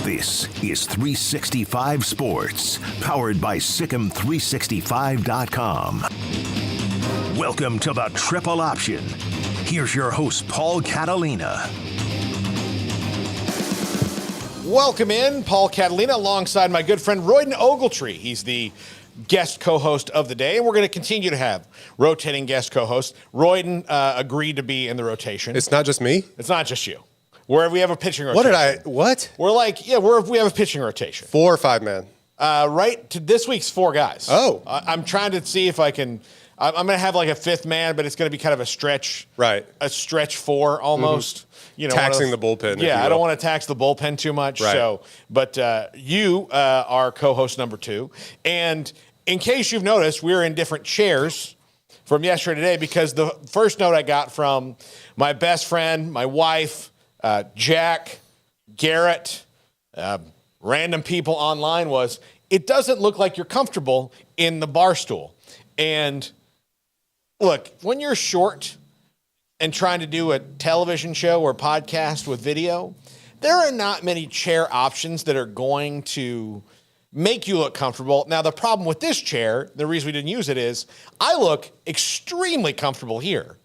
This is 365 Sports, powered by Sikkim365.com. Welcome to the Triple Option. Here's your host, Paul Catalina. Welcome in, Paul Catalina, alongside my good friend Royden Ogletree. He's the guest co-host of the day, and we're going to continue to have rotating guest co-hosts. Royden agreed to be in the rotation. It's not just me? It's not just you. Where we have a pitching rotation. What? We're like, we have a pitching rotation. 4 or 5 men? Right to this week's 4 guys. Oh. I'm trying to see if I can. I'm going to have like a 5th man, but it's going to be kind of a stretch. Right. A stretch 4 almost. Mm-hmm. You know, taxing the bullpen. Yeah, I don't want to tax the bullpen too much. Right. So, but you are co-host number 2, and in case you've noticed, we're in different chairs from yesterday to today because the first note I got from my best friend, my wife, Jack, Garrett, random people online was, it doesn't look like you're comfortable in the bar stool. And look, when you're short and trying to do a television show or podcast with video, there are not many chair options that are going to make you look comfortable. Now, the problem with this chair, the reason we didn't use it is I look extremely comfortable here.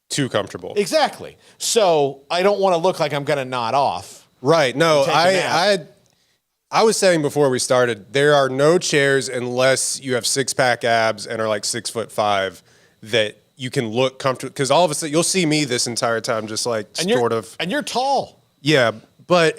Too comfortable. Exactly. So I don't want to look like I'm going to nod off. Right. No, I was saying before we started, there are no chairs unless you have 6-pack abs and are like 6'5" that you can look comfortable. Because all of a sudden, you'll see me this entire time just like And you're tall. Yeah, but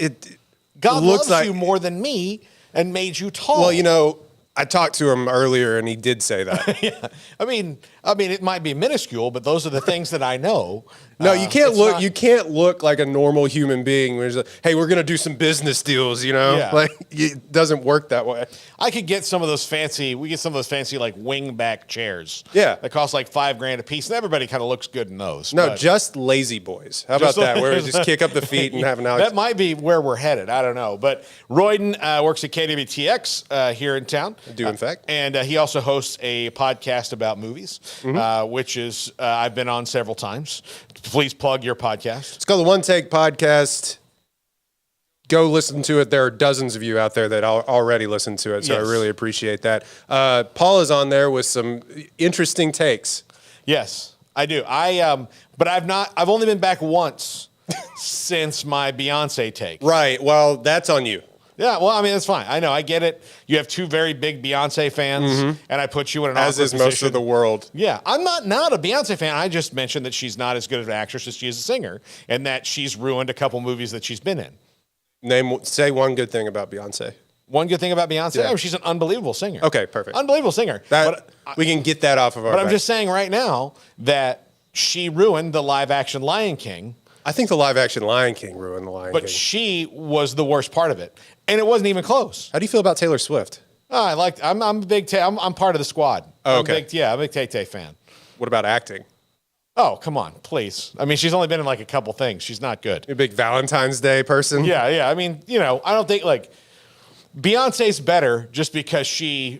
God looks loves like you more than me and made you tall. Well, you know, I talked to him earlier, and he did say that. Yeah, I mean, it might be minuscule, but those are the things that I know. No, you can't look. You can't look like a normal human being. Where it's like, hey, we're gonna do some business deals. You know, Yeah. like it doesn't work that way. I could get some of those fancy. We get some of those fancy like wing back chairs. Yeah, that cost like $5,000 a piece, and everybody kind of looks good in those. No, just lazy boys. How about that? Where we just kick up the feet and have an Alex. That might be where we're headed. I don't know. But Royden works at KWTX here in town. I do, in fact. And he also hosts a podcast about movies, which is I've been on several times. Please plug your podcast. It's called the One Take Podcast. Go listen to it. There are dozens of you out there that already listen to it, so Yes. I really appreciate that. Paul is on there with some interesting takes. Yes, I do. But I've only been back once since my Beyonce take. Right. Well, that's on you. Yeah, well, I mean, that's fine. I know. I get it. You have 2 very big Beyonce fans, and I put you in an awkward position. As is most of the world. Yeah, I'm not a Beyonce fan. I just mentioned that she's not as good of an actress as she is a singer, and that she's ruined a couple movies that she's been in. Say one good thing about Beyonce. One good thing about Beyonce? Yeah. Oh, she's an unbelievable singer. Okay, perfect. Unbelievable singer. We can get that off of our But I'm back. just saying right now that she ruined the live-action Lion King. I think the live-action Lion King ruined the Lion King. But she was the worst part of it, and it wasn't even close. How do you feel about Taylor Swift? Oh, I'm a big I'm part of the squad. Oh, okay. I'm a big Tay-Tay fan. What about acting? Oh, come on, please. I mean, she's only been in like a couple things. She's not good. A big Valentine's Day person. Yeah. I mean, I don't think like Beyonce's better just because she's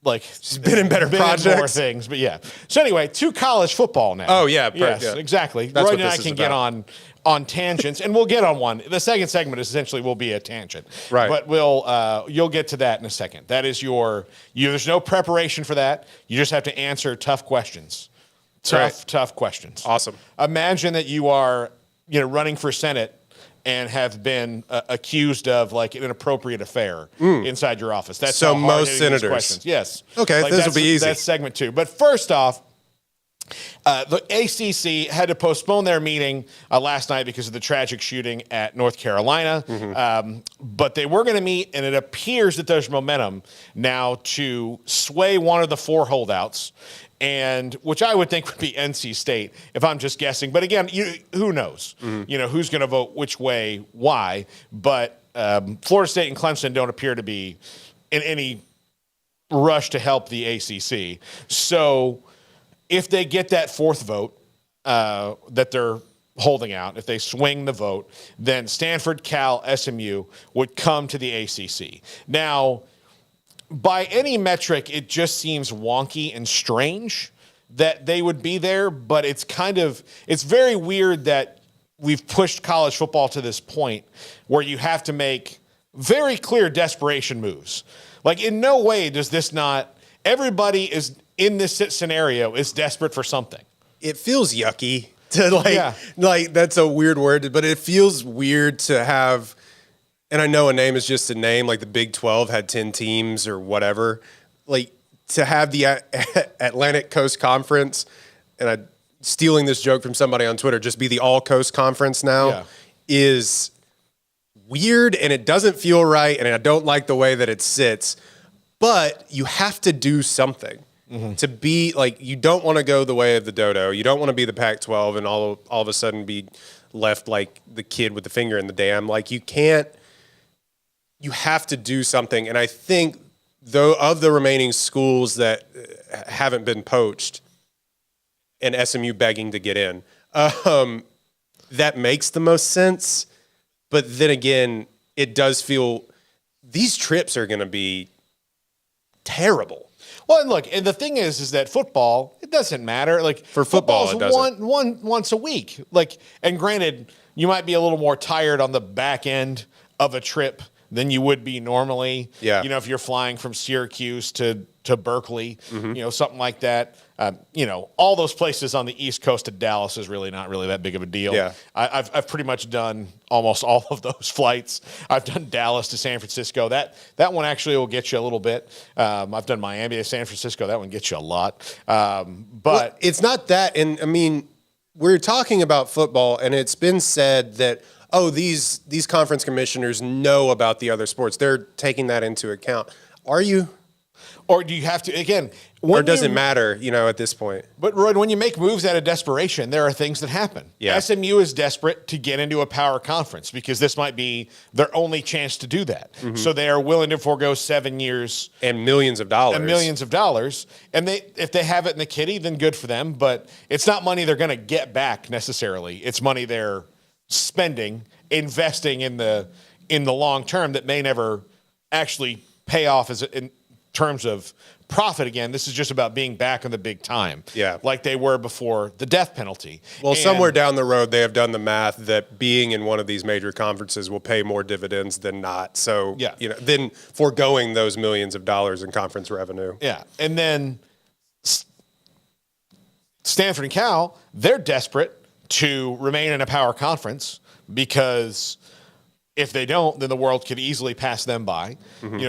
been in better projects, more things. But yeah. So anyway, to college football now. Oh yeah, yes, yeah. Exactly. That's Roy what and I this can is get about. on tangents, and we'll get on one. The second segment is essentially will be a tangent, right? But you'll get to that in a second. That is there's no preparation for that. You just have to answer tough questions. Tough questions. Awesome. Imagine that you are, running for Senate and have been accused of like an inappropriate affair inside your office. That's so how most hard-hitting these senators. Questions. Yes. Okay, this will be easy. That's segment 2. But first off, the ACC had to postpone their meeting last night because of the tragic shooting at North Carolina. But they were going to meet, and it appears that there's momentum now to sway one of the 4 holdouts, and which I would think would be NC State, if I'm just guessing. But again, who knows? Who's going to vote which way, why? But Florida State and Clemson don't appear to be in any rush to help the ACC. So if they get that 4th vote that they're holding out, if they swing the vote, then Stanford, Cal, SMU would come to the ACC. Now, by any metric, it just seems wonky and strange that they would be there, but it's very weird that we've pushed college football to this point where you have to make very clear desperation moves. Like, in no way does this not, everybody is in this scenario is desperate for something. It feels yucky to like that's a weird word, but it feels weird to have, and I know a name is just a name, like the Big 12 had 10 teams or whatever, like to have the Atlantic Coast Conference, and I'm stealing this joke from somebody on Twitter, just be the All Coast Conference now is weird, and it doesn't feel right, and I don't like the way that it sits, but you have to do something. To be like, you don't want to go the way of the dodo. You don't want to be the Pac-12 and all of a sudden be left like the kid with the finger in the dam. Like, you have to do something. And I think though of the remaining schools that haven't been poached and SMU begging to get in, that makes the most sense. But then again, it does feel these trips are going to be terrible. Well, and look, and the thing is that football, it doesn't matter. Like, for football, it doesn't. Once a week. Like, and granted, you might be a little more tired on the back end of a trip than you would be normally. Yeah. If you're flying from Syracuse to Berkeley, something like that. All those places on the East Coast of Dallas is really not really that big of a deal. Yeah. I've pretty much done almost all of those flights. I've done Dallas to San Francisco. That one actually will get you a little bit. I've done Miami to San Francisco. That one gets you a lot. But it's not that. And I mean, we're talking about football, and it's been said that, these conference commissioners know about the other sports. They're taking that into account. Are you? Or do you have to, again... Or does it matter, at this point? But, Roy, when you make moves out of desperation, there are things that happen. Yeah. SMU is desperate to get into a power conference because this might be their only chance to do that. So they are willing to forego 7 years. And millions of dollars. And if they have it in the kitty, then good for them. But it's not money they're going to get back necessarily. It's money they're spending, investing in the long term that may never actually pay off in terms of profit again. This is just about being back in the big time. Yeah. Like they were before the death penalty. Well, somewhere down the road, they have done the math that being in one of these major conferences will pay more dividends than not. So, than foregoing those millions of dollars in conference revenue. Yeah. And then Stanford and Cal, they're desperate to remain in a power conference because if they don't, then the world could easily pass them by.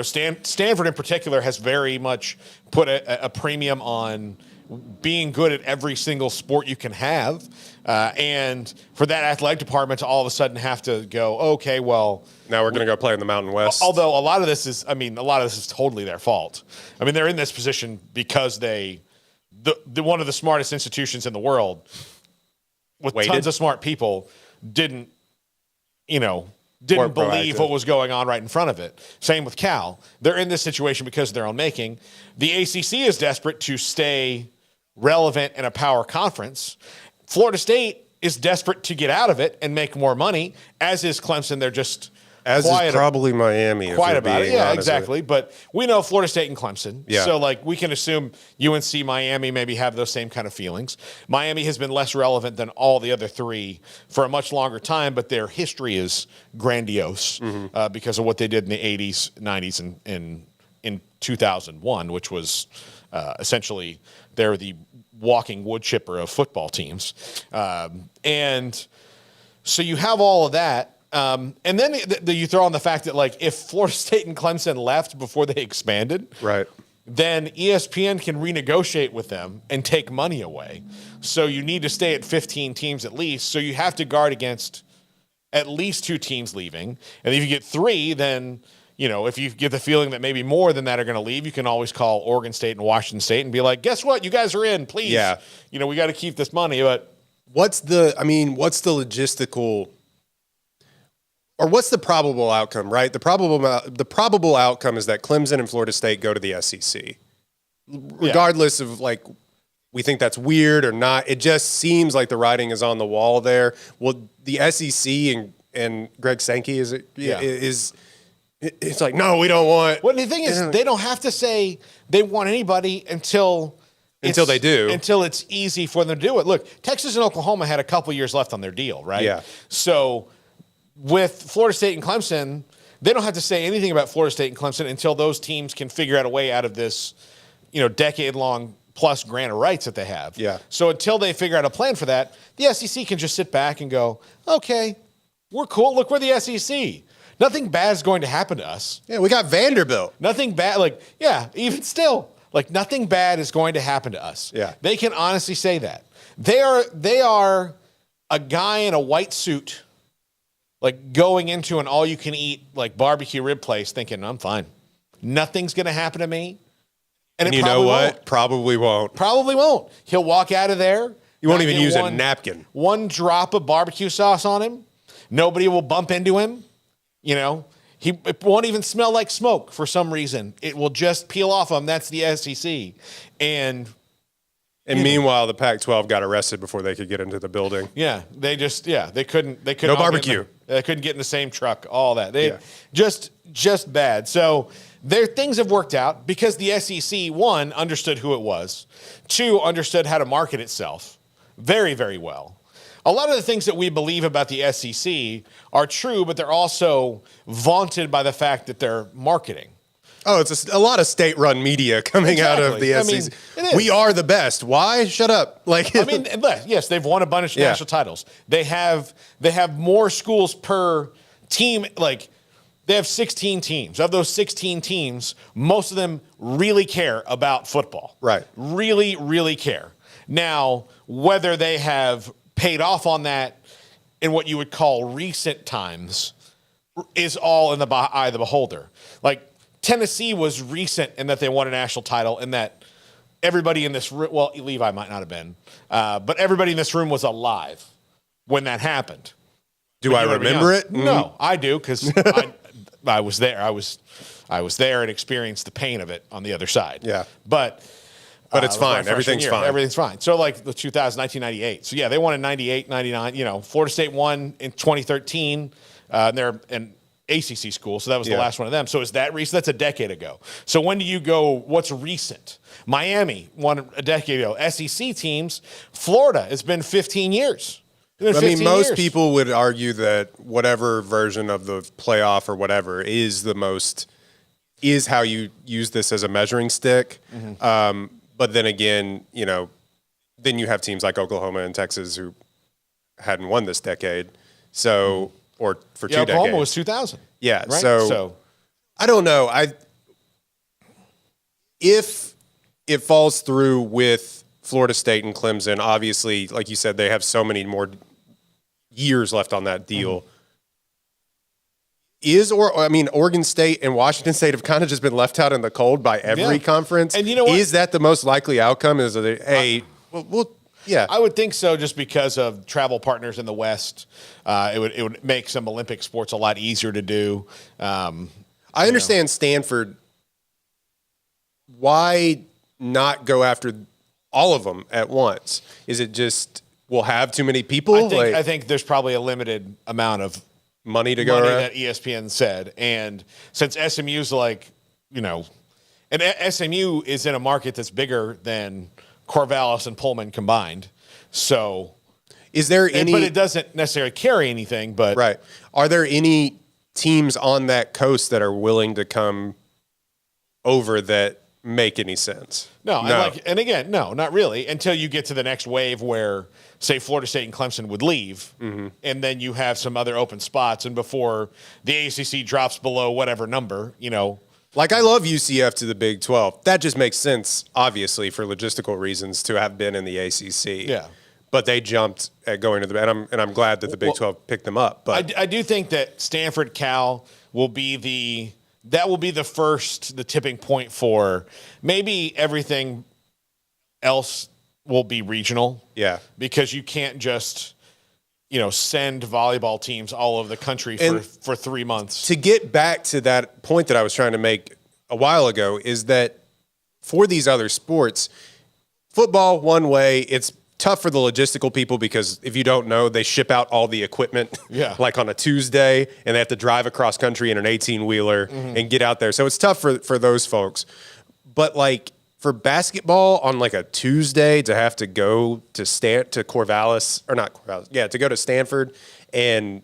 Stanford in particular has very much put a premium on being good at every single sport you can have. And for that athletic department to all of a sudden have to go, okay, well... Now we're going to go play in the Mountain West. Although a lot of this is totally their fault. I mean, they're in this position because one of the smartest institutions in the world with tons of smart people didn't believe what was going on right in front of it. Same with Cal. They're in this situation because of their own making. The ACC is desperate to stay relevant in a power conference. Florida State is desperate to get out of it and make more money, as is Clemson. They're just as is probably Miami. Quiet about it. Yeah, exactly. But we know Florida State and Clemson. Yeah. So, like, we can assume UNC, Miami maybe have those same kind of feelings. Miami has been less relevant than all the other three for a much longer time, but their history is grandiose because of what they did in the 80s, 90s, and in 2001, which was essentially they're the walking wood chipper of football teams. And so you have all of that. And then you throw on the fact that, like, if Florida State and Clemson left before they expanded, right, then ESPN can renegotiate with them and take money away. So you need to stay at 15 teams at least. So you have to guard against at least 2 teams leaving. And if you get 3, then, you know, if you get the feeling that maybe more than that are going to leave, you can always call Oregon State and Washington State and be like, guess what? You guys are in, please. Yeah. You know, we got to keep this money. But what's the logistical, or what's the probable outcome, right? The probable outcome is that Clemson and Florida State go to the SEC. Regardless of, like, we think that's weird or not, it just seems like the writing is on the wall there. Well, the SEC and Greg Sankey it's like, no, we don't want. Well, the thing is, they don't have to say they want anybody until they do. Until it's easy for them to do it. Look, Texas and Oklahoma had a couple years left on their deal, right? Yeah. So with Florida State and Clemson, they don't have to say anything about Florida State and Clemson until those teams can figure out a way out of this, you know, decade-long plus grant of rights that they have. Yeah. So until they figure out a plan for that, the SEC can just sit back and go, okay, we're cool. Look, we're the SEC. Nothing bad is going to happen to us. Yeah, we got Vanderbilt. Nothing bad, even still, like, nothing bad is going to happen to us. Yeah. They can honestly say that. They are a guy in a white suit, like, going into an all-you-can-eat, like, barbecue rib place thinking, I'm fine. Nothing's going to happen to me. And you know what? Probably won't. Probably won't. He'll walk out of there. You won't even use a napkin. One drop of barbecue sauce on him. Nobody will bump into him. You know, it won't even smell like smoke for some reason. It will just peel off him. That's the SEC. And meanwhile, the Pac-12 got arrested before they could get into the building. Yeah, they couldn't. No barbecue. They couldn't get in the same truck. All that. Just bad. So their things have worked out because the SEC, 1, understood who it was, 2, understood how to market itself very, very well. A lot of the things that we believe about the SEC are true, but they're also vaunted by the fact that they're marketing. Oh, it's a lot of state-run media coming out of the SEC. We are the best. Why? Shut up. Like, I mean, yes, they've won a bunch of national titles. They have more schools per team. Like, they have 16 teams. Of those 16 teams, most of them really care about football. Right. Really, really care. Now, whether they have paid off on that in what you would call recent times is all in the eye of the beholder. Like, Tennessee was recent in that they won a national title and that everybody in this room, well, Levi might not have been, but everybody in this room was alive when that happened. Do I remember it? No, I do, because I was there. I was there and experienced the pain of it on the other side. Yeah. But it's fine. Everything's fine. Everything's fine. So, like, the 1998. So, yeah, they won in 98, 99. You know, Florida State won in 2013. They're an ACC school, so that was the last one of them. So, is that recent? That's a decade ago. So, when do you go, what's recent? Miami won a decade ago. SEC teams, Florida, it's been 15 years. I mean, most people would argue that whatever version of the playoff or whatever is how you use this as a measuring stick. Mm-hmm. But then again, you know, then you have teams like Oklahoma and Texas who hadn't won this decade. So, or for 2 decades. Oklahoma was 2000. Yeah. Right? So I don't know. If it falls through with Florida State and Clemson, obviously, like you said, they have so many more years left on that deal. Mm-hmm. Oregon State and Washington State have kind of just been left out in the cold by every conference. And you know what? Is that the most likely outcome? Is that, yeah. I would think so, just because of travel partners in the West. It would make some Olympic sports a lot easier to do. I understand Stanford. Why not go after all of them at once? Is it just will have too many people. I think there's probably a limited amount of money to go around. That ESPN said, and since SMU's like, and SMU is in a market that's bigger than Corvallis and Pullman combined, so is there any? But it doesn't necessarily carry anything. But right, are there any teams on that coast that are willing to come over that make any sense? No. And again, no, not really, until you get to the next wave where, say, Florida State and Clemson would leave, and then you have some other open spots, and before the ACC drops below whatever number, Like, I love UCF to the Big 12. That just makes sense, obviously, for logistical reasons to have been in the ACC. Yeah. But they jumped at going to the and I'm glad that the Big 12 picked them up. But I do think that Stanford Cal will be the tipping point for maybe everything else will be regional. Yeah. Because you can't just send volleyball teams all over the country for 3 months. To get back to that point that I was trying to make a while ago is that for these other sports, football, one way, it's tough for the logistical people because if you don't know, they ship out all the equipment like on a Tuesday and they have to drive across country in an 18-wheeler and get out there. So it's tough for those folks. But like for basketball on like a Tuesday to have to go to Corvallis, or not Corvallis, to go to Stanford and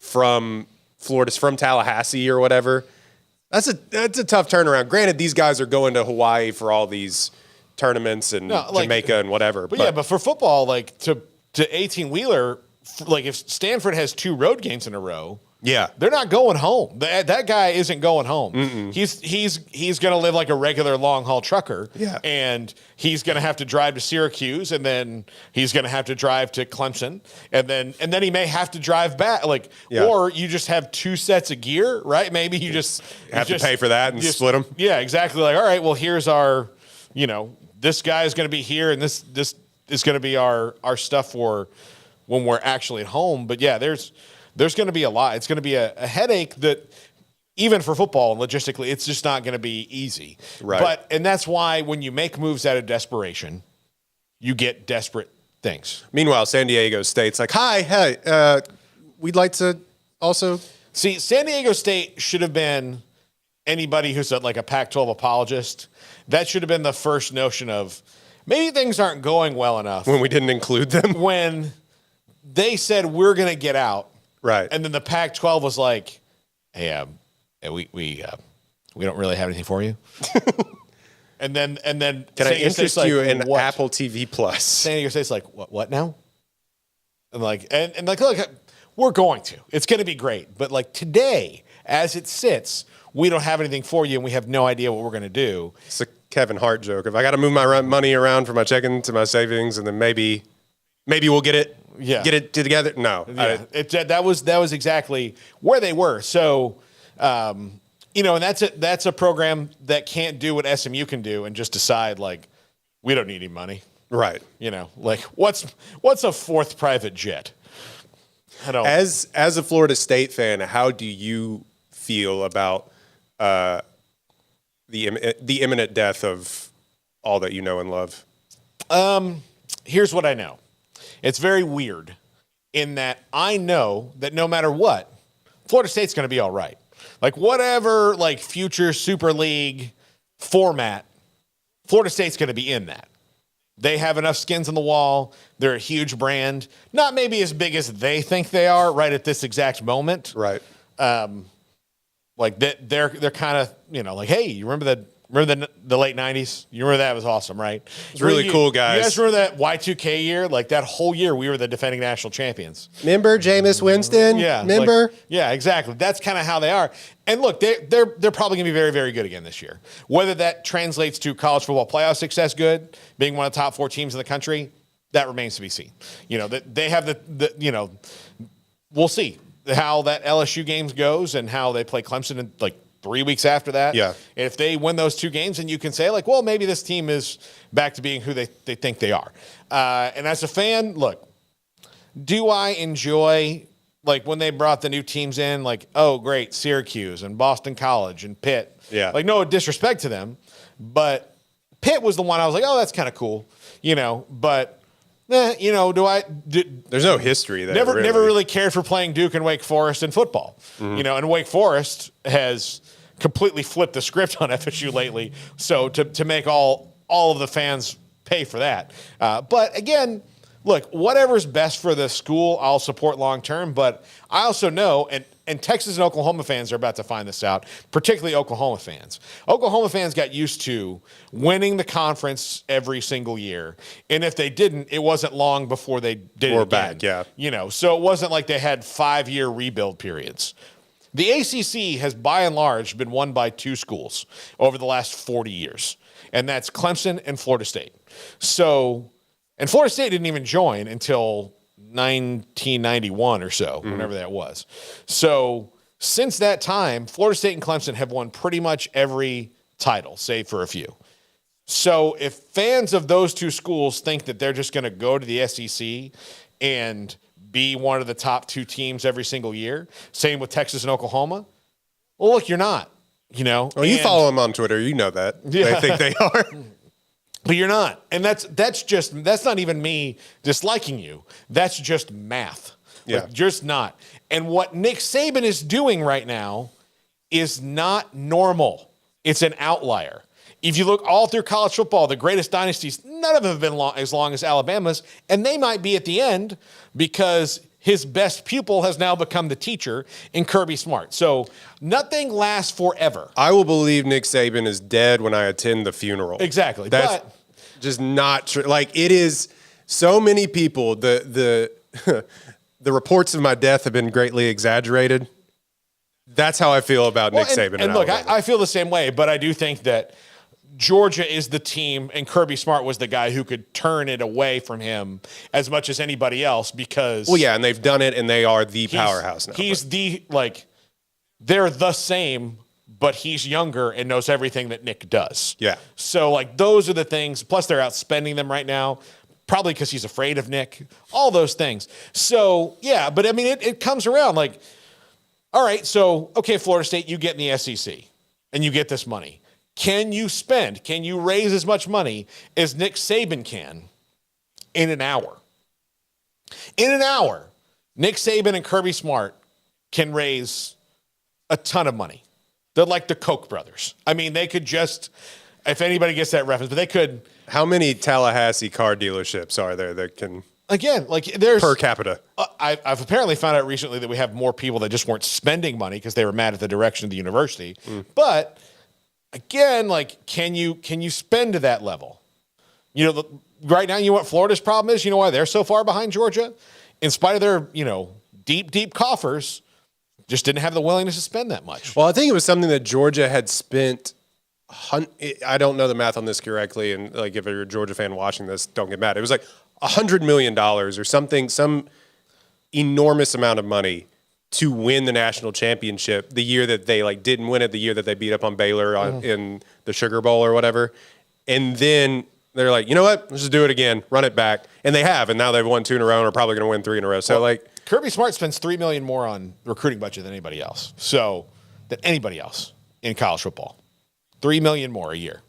from Tallahassee or whatever, that's a tough turnaround. Granted, these guys are going to Hawaii for all these tournaments and Jamaica and whatever. But for football, like to 18-wheeler, like if Stanford has 2 road games in a row, they're not going home. That guy isn't going home. He's going to live like a regular long haul trucker. And he's going to have to drive to Syracuse, and then he's going to have to drive to Clemson, and then he may have to drive back. Or you just have 2 sets of gear, right? Maybe you just have to pay for that and split them. Yeah, exactly. Like, all right, well, here's our, this guy is going to be here, and this is going to be our stuff for when we're actually at home. But yeah, there's going to be a lot. It's going to be a headache that even for football and logistically, it's just not going to be easy. Right. And that's why when you make moves out of desperation, you get desperate things. Meanwhile, San Diego State's like, hey, we'd like to also. See, San Diego State should have been anybody who's like a Pac-12 apologist. That should have been the first notion of maybe things aren't going well enough. When we didn't include them? When they said we're going to get out. Right. And then the Pac-12 was like, hey, we don't really have anything for you. and then can I interest you in Apple TV Plus? San Diego State's like, what now? And like look, we're going to. It's going to be great. But like today, as it sits, we don't have anything for you, and we have no idea what we're going to do. It's a Kevin Hart joke. If I got to move my money around from my checking to my savings, and then maybe we'll get it together. No, that was exactly where they were. So, and that's a program that can't do what SMU can do and just decide like we don't need any money, right? Like what's a 4th private jet? I don't. As a Florida State fan, how do you feel about the imminent death of all that you know and love? Here's what I know. It's very weird in that I know that no matter what, Florida State's going to be all right. Like whatever like future Super League format, Florida State's going to be in that. They have enough skins on the wall. They're a huge brand. Not maybe as big as they think they are right at this exact moment. Right. Like they're kind of, like, hey, you remember the late 90s? You remember that? It was awesome, right? It's really cool, guys. You guys remember that Y2K year? Like that whole year we were the defending national champions. Remember Jameis Winston? Yeah. Remember? Yeah, exactly. That's kind of how they are. And look, they're probably going to be very, very good again this year. Whether that translates to college football playoff success good, being one of the top 4 teams in the country, that remains to be seen. They have the we'll see how that LSU games goes and how they play Clemson in like 3 weeks after that. Yeah. And if they win those 2 games, then you can say like, well, maybe this team is back to being who they think they are. And as a fan, look, do I enjoy like when they brought the new teams in, like, oh, great, Syracuse and Boston College and Pitt. Yeah. Like, no disrespect to them, but Pitt was the one I was like, oh, that's kind of cool, but There's no history there. Never really cared for playing Duke and Wake Forest in football. And Wake Forest has completely flipped the script on FSU lately. So to make all of the fans pay for that. But again, look, whatever's best for the school, I'll support long term. But I also know, and Texas and Oklahoma fans are about to find this out, particularly Oklahoma fans. Oklahoma fans got used to winning the conference every single year. And if they didn't, it wasn't long before they did it again. Back, yeah. So it wasn't like they had 5-year rebuild periods. The ACC has, by and large, been won by 2 schools over the last 40 years, and that's Clemson and Florida State. And Florida State didn't even join until 1991 or so, whenever that was. So since that time, Florida State and Clemson have won pretty much every title, save for a few. So if fans of those 2 schools think that they're just going to go to the SEC and be one of the top 2 teams every single year, same with Texas and Oklahoma, well, look, you're not. Well, you follow them on Twitter, you know that. Yeah. They think they are. But you're not. And that's not even me disliking you. That's just math. Yeah. Just not. And what Nick Saban is doing right now is not normal. It's an outlier. If you look all through college football, the greatest dynasties, none of them have been as long as Alabama's, and they might be at the end because his best pupil has now become the teacher in Kirby Smart. So nothing lasts forever. I will believe Nick Saban is dead when I attend the funeral. Exactly. That's just not true. Like, it is so many people, the reports of my death have been greatly exaggerated. That's how I feel about Nick Saban. And look, I feel the same way, but I do think that Georgia is the team, and Kirby Smart was the guy who could turn it away from him as much as anybody else because... Well, yeah, and they've done it, and they are the powerhouse now. They're the same, but he's younger and knows everything that Nick does. Yeah. So, those are the things. Plus, they're outspending them right now, probably because he's afraid of Nick. All those things. So, yeah, but, I mean, it comes around. All right, so, okay, Florida State, you get in the SEC, and you get this money. Can you spend? Can you raise as much money as Nick Saban can in an hour? In an hour, Nick Saban and Kirby Smart can raise a ton of money. They're like the Koch brothers. I mean, they could just, if anybody gets that reference, but they could. How many Tallahassee car dealerships are there that can... Again, there's... Per capita. I've apparently found out recently that we have more people that just weren't spending money because they were mad at the direction of the university. But... Again, can you spend to that level? Right now, what Florida's problem is? You know why they're so far behind Georgia? In spite of their, deep coffers, just didn't have the willingness to spend that much. Well, I think it was something that Georgia had spent. I don't know the math on this correctly, and if you're a Georgia fan watching this, don't get mad. It was like $100 million or something, some enormous amount of money to win the national championship the year that they didn't win it, the year that they beat up on Baylor in the Sugar Bowl or whatever. And then they're like, you know what? Let's just do it again, run it back. And they have, and now they've won 2 in a row and are probably going to win 3 in a row. So Kirby Smart spends $3 million more on recruiting budget than anybody else. Than anybody else in college football. $3 million more a year.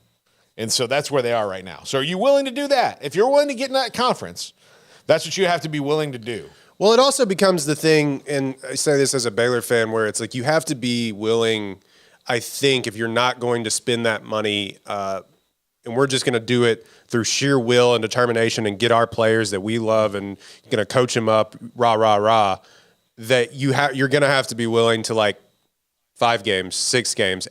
And so that's where they are right now. So are you willing to do that? If you're willing to get in that conference, that's what you have to be willing to do. Well, it also becomes the thing, and I say this as a Baylor fan, where it's you have to be willing, I think, if you're not going to spend that money, and we're just going to do it through sheer will and determination and get our players that we love and going to coach them up, rah, rah, rah, that you're going to have to be willing to 5 games, 6 games,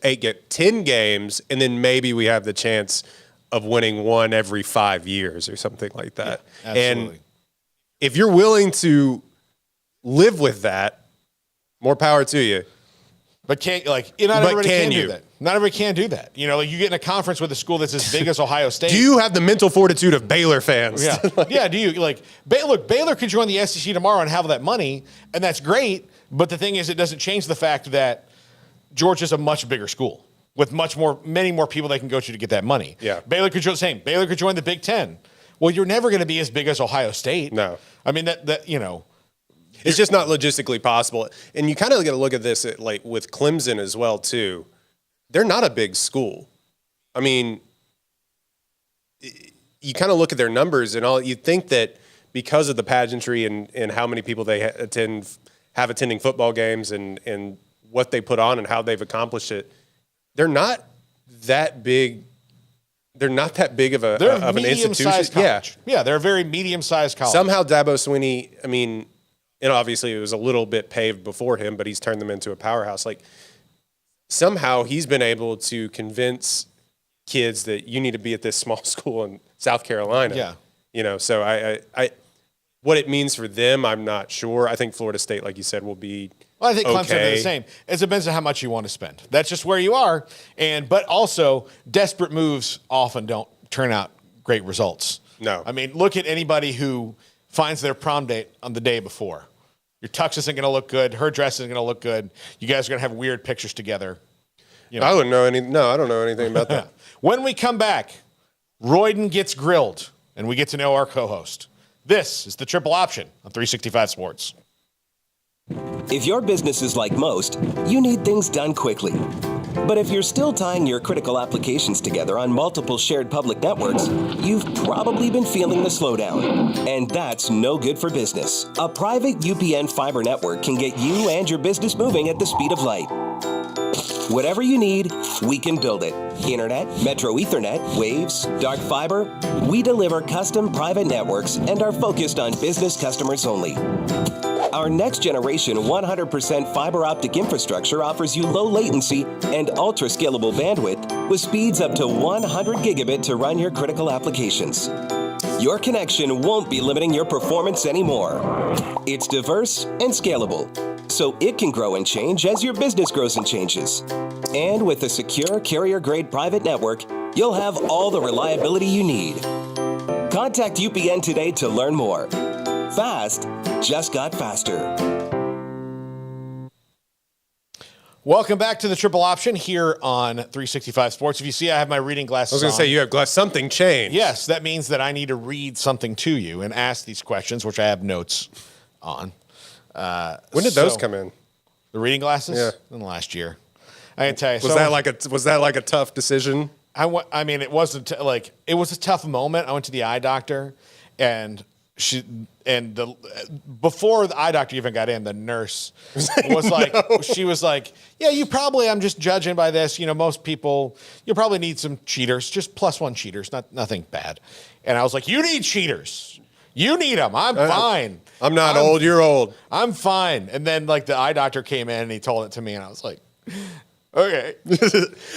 10 games, and then maybe we have the chance of winning one every 5 years or something like that. Yeah, absolutely. And if you're willing to live with that, more power to you. But not everybody can do that. Not everybody can do that. You get in a conference with a school that's as big as Ohio State. Do you have the mental fortitude of Baylor fans? Yeah. Yeah, do you? Baylor could join the SEC tomorrow and have that money, and that's great. But the thing is, it doesn't change the fact that Georgia's a much bigger school with many more people they can go to get that money. Yeah. Baylor could join the same. Baylor could join the Big Ten. Well, you're never going to be as big as Ohio State. No. I mean, it's just not logistically possible. And you kind of got to look at this with Clemson as well, too. They're not a big school. I mean, you kind of look at their numbers and all. You'd think that because of the pageantry and how many people they have attending football games and what they put on and how they've accomplished it, they're not that big. They're not that big of an institution. Yeah, they're a very medium-sized college. Somehow Dabo Swinney, I mean, and obviously it was a little bit paved before him, but he's turned them into a powerhouse. Like, somehow he's been able to convince kids that you need to be at this small school in South Carolina. Yeah. You know, so I what it means for them, I'm not sure. I think Florida State, like you said, will be Well, I think Clemson okay. are the same. It depends on how much you want to spend. That's just where you are. But also, desperate moves often don't turn out great results. No. I mean, look at anybody who finds their prom date on the day before. Your tux isn't going to look good. Her dress isn't going to look good. You guys are going to have weird pictures together. You know. I wouldn't know any. No, I don't know anything about that. When we come back, Royden gets grilled, and we get to know our co-host. This is the Triple Option on 365 Sports. If your business is like most, you need things done quickly. But if you're still tying your critical applications together on multiple shared public networks, you've probably been feeling the slowdown. And that's no good for business. A private UPN fiber network can get you and your business moving at the speed of light. Whatever you need, we can build it. Internet, Metro Ethernet, Waves, dark fiber. We deliver custom private networks and are focused on business customers only. Our next generation 100% fiber optic infrastructure offers you low latency and ultra scalable bandwidth with speeds up to 100 gigabit to run your critical applications. Your connection won't be limiting your performance anymore. It's diverse and scalable, so it can grow and change as your business grows and changes. And with a secure carrier-grade private network, you'll have all the reliability you need. Contact UPN today to learn more. Fast just got faster. Welcome back to the Triple Option here on 365 Sports. If you see, I have my reading glasses I was going to say, you have glass. Something changed. Yes, that means that I need to read something to you and ask these questions, which I have notes on. When did those come in? The reading glasses? Yeah. In the last year. I can tell you. Was that like a tough decision? I mean, it wasn't it was a tough moment. I went to the eye doctor, and before the eye doctor even got in, the nurse was like, she was like, yeah, I'm just judging by this. You know, most people, you'll probably need some cheaters, just +1 cheaters, nothing bad. And I was like, you need cheaters. You need them. I'm fine. I'm not old. You're old. I'm fine. And then like the eye doctor came in and he told it to me, and I was like, okay.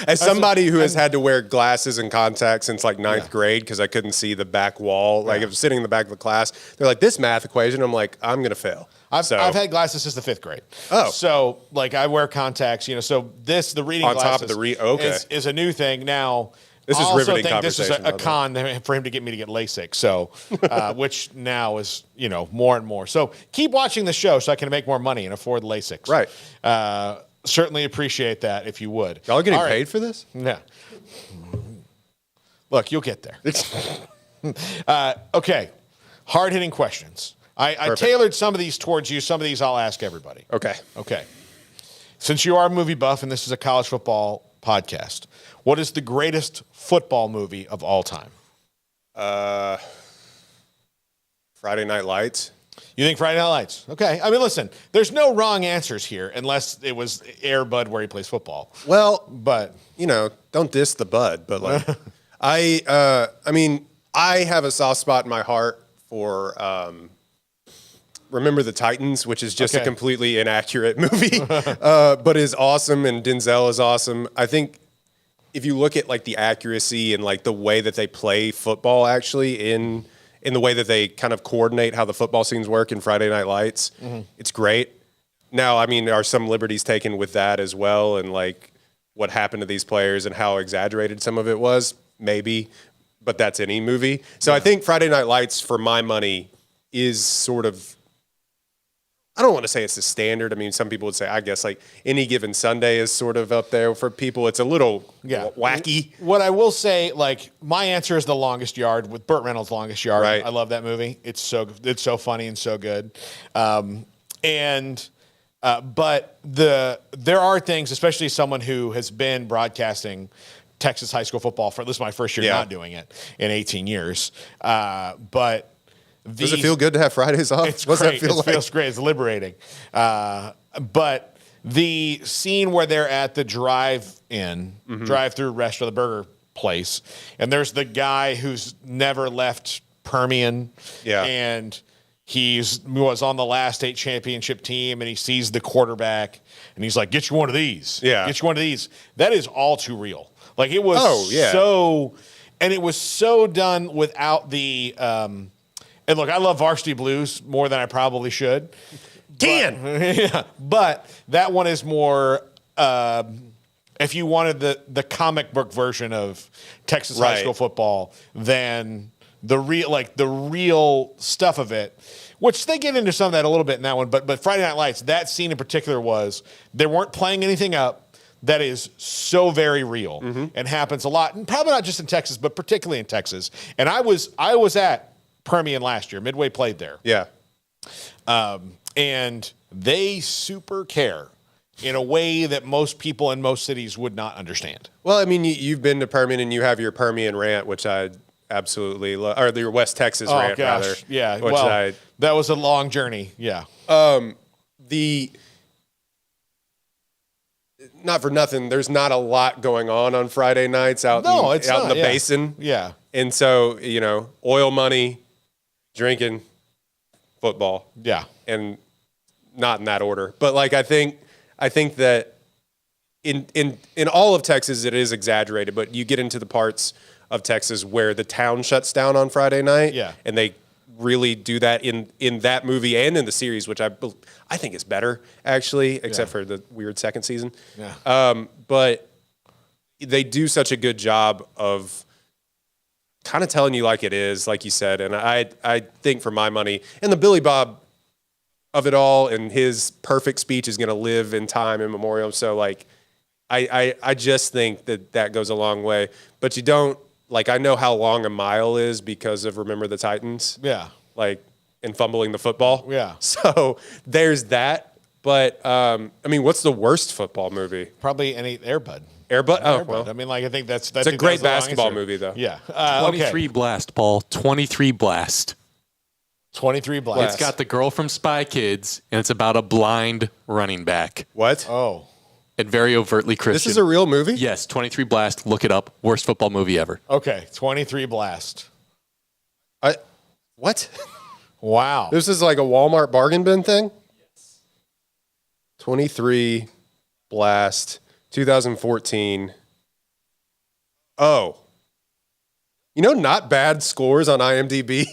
As somebody who has had to wear glasses and contacts since like ninth grade because I couldn't see the back wall, like I was sitting in the back of the class, they're like, this math equation, I'm like, I'm going to fail. I've had glasses since the 5th grade. Oh. So like I wear contacts, you know, so the reading on glasses top of the is a new thing. Now, this is riveting think this is conversation. a con for him to get me to get LASIK. So, which now is, you know, more and more. So keep watching the show so I can make more money and afford LASIKs. Right. Certainly appreciate that if you would. Y'all getting paid for this? Yeah. Look, you'll get there. Okay. Hard-hitting questions. I tailored some of these towards you. Some of these I'll ask everybody. Okay. Since you are a movie buff and this is a college football podcast, what is the greatest football movie of all time? Friday Night Lights. You think Friday Night Lights? Okay. I mean, listen, there's no wrong answers here unless it was Air Bud where he plays football. Well, but you know, don't diss the Bud, but like, I mean, I have a soft spot in my heart for Remember the Titans, which is just a completely inaccurate movie, but is awesome, and Denzel is awesome. I think if you look at like the accuracy and like the way that they play football, actually in the way that they kind of coordinate how the football scenes work in Friday Night Lights, it's great. Now, I mean, are some liberties taken with that as well, and like what happened to these players and how exaggerated some of it was? Maybe, but that's any movie. So I think Friday Night Lights, for my money, is sort of, I don't want to say it's the standard. I mean, some people would say, I guess, like Any Given Sunday is sort of up there for people. It's a little wacky. What I will say, like, my answer is The Longest Yard with Burt Reynolds' Longest Yard. Right. I love that movie. It's so funny and so good. But there are things, especially someone who has been broadcasting Texas high school football for, this is my first year not doing it in 18 years. But Does it feel good to have Fridays off? It's What's great. that feel like? It feels great. It's liberating. But the scene where they're at the drive-through restaurant, the burger place, and there's the guy who's never left Permian, and he was on the last state championship team, and he sees the quarterback, and he's like, "Get you one of these. Get you one of these." That is all too real. Like it was and it was so done without the. And look, I love Varsity Blues more than I probably should. But that one is more. If you wanted the comic book version of Texas high school football, than the real stuff of it, which they get into some of that a little bit in that one. But Friday Night Lights, that scene in particular they weren't playing anything up. That is so very real and happens a lot, and probably not just in Texas, but particularly in Texas. And I was at Permian last year. Midway played there. Yeah. And they super care in a way that most people in most cities would not understand. Well, I mean, you've been to Permian and you have your Permian rant, which I absolutely love, or your West Texas rant, rather. Yeah. Which that was a long journey. Yeah. Not for nothing, there's not a lot going on Friday nights out in the basin. Yeah. And so, oil money, drinking, football. Yeah. And not in that order. But like I think that in all of Texas it is exaggerated, but you get into the parts of Texas where the town shuts down on Friday night. Yeah. And they really do that in that movie and in the series, which I think is better, actually, except for the weird second season. Yeah. But they do such a good job of kind of telling you like it is, like you said. And I think for my money, and the Billy Bob of it all and his perfect speech is going to live in time in memoriam. So, like, I just think that goes a long way. But you don't, like, I know how long a mile is because of Remember the Titans. Yeah. Like, and fumbling the football. Yeah. So there's that. But, I mean, what's the worst football movie? Probably any Air Bud. Air Bud? Oh, Air Bud. well. I mean, like, I think that's it's a great basketball movie, though. Yeah. 23 Blast, Paul. 23 Blast. 23 Blast. It's got the girl from Spy Kids, and it's about a blind running back. What? Oh. And very overtly Christian. This is a real movie? Yes, 23 Blast. Look it up. Worst football movie ever. Okay, 23 Blast. What? Wow. This is like a Walmart bargain bin thing? Yes. 23 Blast, 2014. Oh. Not bad scores on IMDb.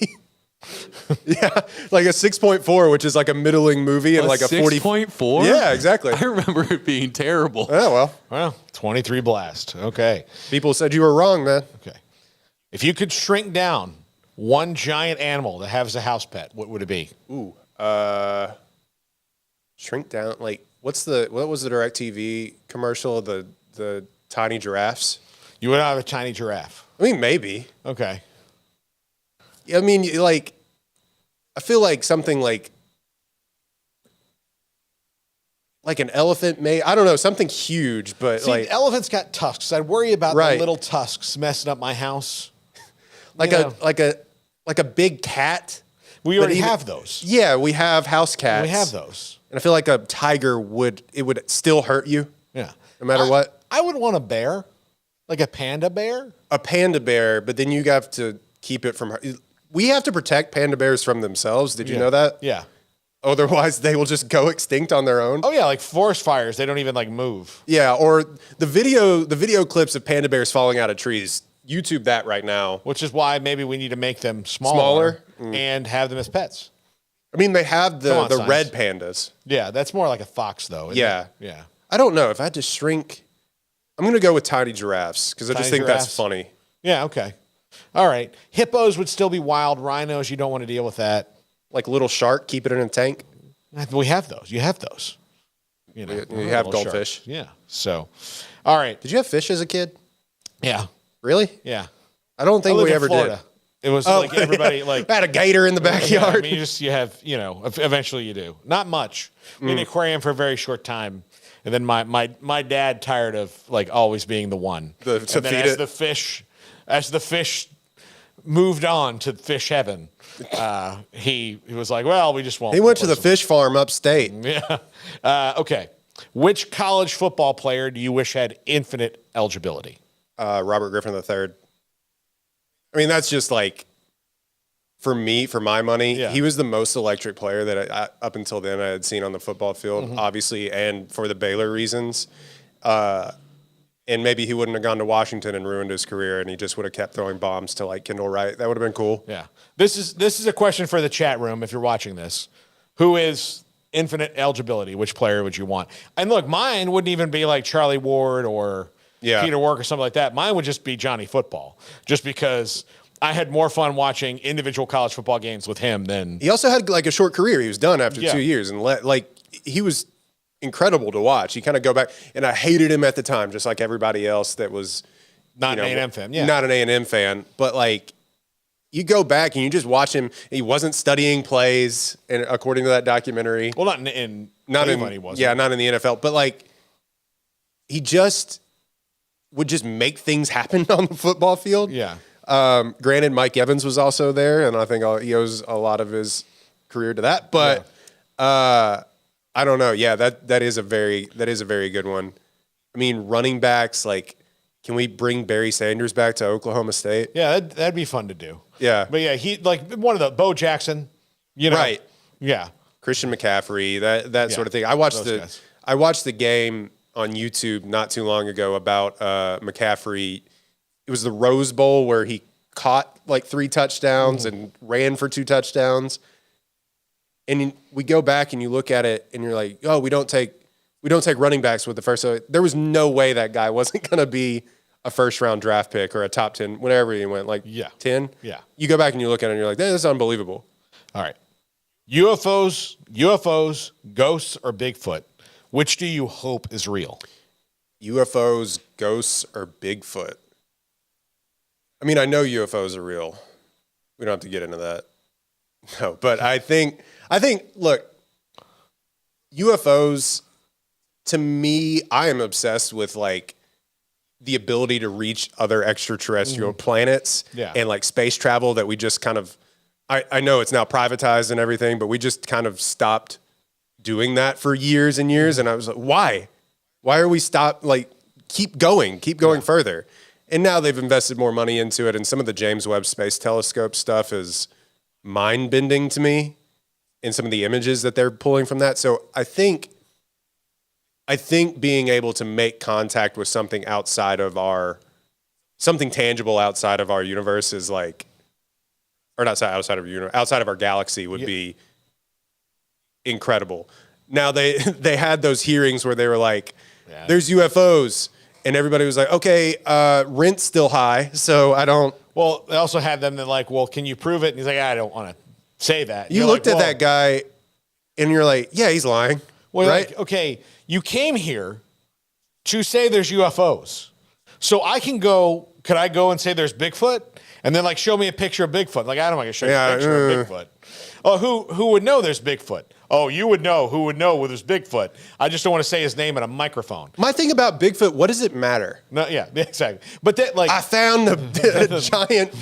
Yeah, like a 6.4, which is like a middling movie, and like a 40. 6.4? Yeah, exactly. I remember it being terrible. Oh, Well, 23 Blast. Okay. people said you were wrong, man. Okay. If you could shrink down one giant animal that has a house pet, what would it be? Ooh, shrink down. Like, what was the DirecTV commercial? The tiny giraffes. You would have a tiny giraffe. I mean, maybe. Okay. I mean, like, I feel like something like an elephant I don't know, something huge, but See, like elephants got tusks. I'd worry about Right. the little tusks messing up my house. like a big cat. We already have those. Yeah, we have house cats. We have those. And I feel like a tiger would still hurt you. Yeah. No matter what. I would want a bear, like a panda bear. A panda bear, but then you have to keep it from. We have to protect panda bears from themselves. Did you know that? Yeah. Otherwise, they will just go extinct on their own. Oh yeah, like forest fires. They don't even like move. Yeah, or the video clips of panda bears falling out of trees. YouTube that right now. Which is why maybe we need to make them smaller, and have them as pets. I mean, they have the science. red pandas. Yeah, that's more like a fox though. isn't Yeah. it? Yeah. I don't know if I had to shrink. I'm going to go with tiny giraffes because I just Tiny think giraffes? that's funny. Yeah. Okay. All right. Hippos would still be wild. Rhinos, you don't want to deal with that. Like little shark, keep it in a tank. We have those. You have those. You know, You have little goldfish. sharks. Yeah. So, all right. Did you have fish as a kid? Yeah. Really? Yeah. I don't I think lived we in ever Florida. did. It was like everybody like I had a gator in the Yeah, backyard. I mean, you have, eventually you do. Not much. In an aquarium for a very short time. And then my dad tired of like always being the one. To and then feed as it? the fish moved on to fish heaven. He was like, well, we just won't. He went to the fish farm upstate. Yeah. Okay. Which college football player do you wish had infinite eligibility? Robert Griffin III. I mean, that's just like, for me, for my money, he was the most electric player that I, up until then I had seen on the football field, obviously, and for the Baylor reasons. And maybe he wouldn't have gone to Washington and ruined his career, and he just would have kept throwing bombs to like Kendall Wright. That would have been cool. Yeah. This is a question for the chat room if you're watching this. Who is infinite eligibility? Which player would you want? And look, mine wouldn't even be like Charlie Ward or Peter Work or something like that. Mine would just be Johnny Football, just because I had more fun watching individual college football games with him than... He also had like a short career. He was done after 2 years, and he was incredible to watch. You kind of go back, and I hated him at the time, just like everybody else that was not an A&M fan. Yeah, not an A&M fan, but like you go back and you just watch him. He wasn't studying plays, and according to that documentary, well, not in Cleveland, he wasn't. Yeah, not in the NFL, but like he just would just make things happen on the football field. Yeah. Granted, Mike Evans was also there, and I think he owes a lot of his career to that. But I don't know. Yeah, that is a very good one. I mean, running backs, like, can we bring Barry Sanders back to Oklahoma State? Yeah, that'd be fun to do. Yeah, but yeah, he like one of the Bo Jackson, right? Yeah, Christian McCaffrey, that sort of thing. I watched the game on YouTube not too long ago about McCaffrey. It was the Rose Bowl where he caught like 3 touchdowns and ran for 2 touchdowns. And we go back and you look at it and you're like, oh, we don't take running backs with the first. So there was no way that guy wasn't going to be a first round draft pick or a top 10, whatever he went, like 10. Yeah. You go back and you look at it and you're like, this is unbelievable. All right. UFOs, ghosts, or Bigfoot? Which do you hope is real? UFOs, ghosts, or Bigfoot? I mean, I know UFOs are real. We don't have to get into that. No, but I think, look, UFOs, to me, I am obsessed with like the ability to reach other extraterrestrial planets and like space travel that we just kind of, I know it's now privatized and everything, but we just kind of stopped doing that for years and years. And I was like, why? Why are we keep going further? And now they've invested more money into it. And some of the James Webb Space Telescope stuff is mind-bending to me in some of the images that they're pulling from that. So I think being able to make contact with something something tangible outside of our universe is like, or not outside of our galaxy would be incredible. Now they had those hearings where they were like, there's UFOs. And everybody was like, okay, rent's still high, so I don't. Well, they also had them that like, well, can you prove it? And he's like, I don't want to say that. You looked at that guy, and you're like, yeah, he's lying. Well, right? Like, okay, you came here to say there's UFOs. So could I go and say there's Bigfoot? And then like show me a picture of Bigfoot. Like, I don't want to show you a picture of Bigfoot. Oh, who would know there's Bigfoot? Oh, you would know. Who would know there's Bigfoot? I just don't want to say his name in a microphone. My thing about Bigfoot, what does it matter? No, yeah, exactly. But that, like, I found a giant,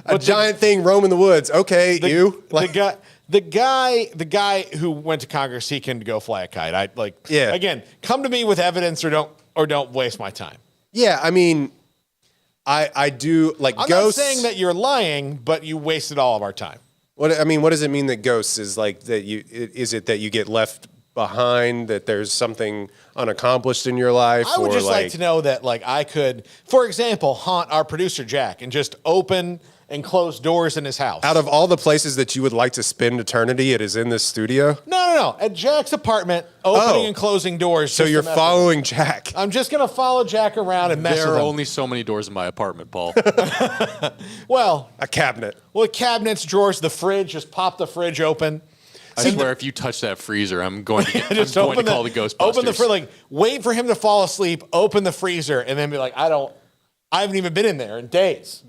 a giant thing roaming the woods. Okay, the guy who went to Congress, he can go fly a kite. Again, come to me with evidence or don't waste my time. Yeah, I mean, I do like I'm ghosts. not saying that you're lying, but you wasted all of our time. What does it mean that ghosts is like that? Is it that you get left behind? That there's something unaccomplished in your life? I would just like to know that, like, I could, for example, haunt our producer Jack and just open and close doors in his house. Out of all the places that you would like to spend eternity, it is in this studio? No. At Jack's apartment, opening and closing doors. So you're following Jack. I'm just going to follow Jack around and mess with him. There are only so many doors in my apartment, Paul. Well, a cabinet. Well, cabinets, drawers, the fridge. Just pop the fridge open. I swear, if you touch that freezer, I'm going to call the Ghostbusters. Open the fridge, like wait for him to fall asleep, open the freezer, and then be like, I haven't even been in there in days.